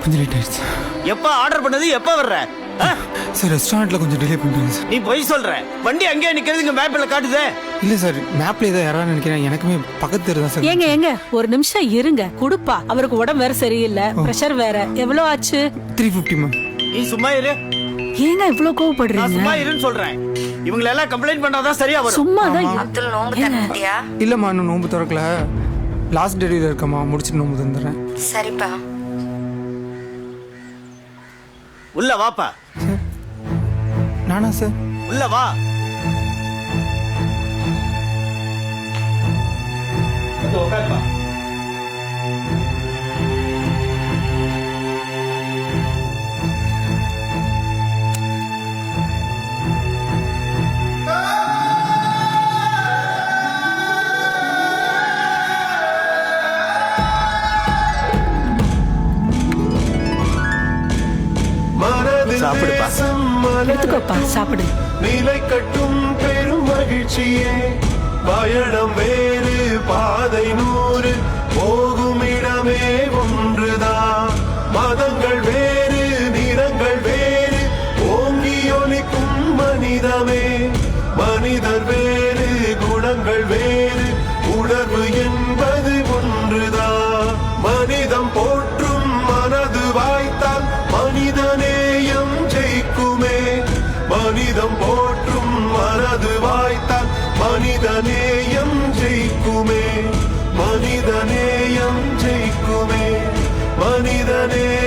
கொஞ்சம் லேட் ஆயிடுச்சு எப்ப ஆர்டர் பண்ணது எப்ப வர்ற சார். ரெஸ்டாரண்ட்ல கொஞ்சம் டிலே பண்ணிட்டாங்க சார். நீ பொய் சொல்ற. வண்டி அங்கேயே நிக்கிறது இங்க மேப்ல காட்டுதே. இல்ல சார், மேப்ல ஏதோ யாராவது நினைக்கிறேன். எனக்குமே பக்கத்து தெரு தான் சார். ஏங்க ஒரு நிமிஷம் இருங்க. குடுப்பா, அவருக்கு உடம்பு வேற சரியில்லை, பிரஷர் வேற. எவ்வளவு ஆச்சு? 350 மேம். நீ சும்மா இரு. ஏங்க இவ்வளவு நான் கோவப்படுறீங்க? சும்மா இருன்னு சொல்றேன். இவங்க எல்லாம் கம்ப்ளைண்ட் பண்ணாதான் சரியா வரும். சும்மா தான் அப்துல் நோம்பு தரட்டியா? இல்லம்மா, இன்னும் நோம்பு திறக்கல. லாஸ்ட் டெலிவரி இருக்கம்மா, முடிச்சுட்டு நோம்பு தந்துடுறேன். சரிப்பா. உள்ள வாப்பா. நானா சார்? உள்ள வா. வந்து உட்காருப்பா. சாப்பிடுப்பா. எடுத்துக்கோப்பா, சாப்பிடு. நிலை கட்டும் பெரும் மகிழ்ச்சியே. பயணம் வேறு, பாதை 100, போகும் இடமே ஒன்றுதான். மதங்கள் வேறு, நிறங்கள் வேறு, ஓங்கி ஒலிக்கும் மனிதமே. மனிதர் வேறு, குணங்கள் வேறு, உணர்வு என்பது ஒன்றுதான். மனிதம் போற்றும் மனது வாய்த்தால் மனிதநேயம் ஜெயிக்குமே. மனிதம் போற்றும் மனது வாய்த்தால் மனிதநேயம் ஜெயிக்குமே. மனிதநேயம் ஜெயிக்குமே. மனிதநேயம்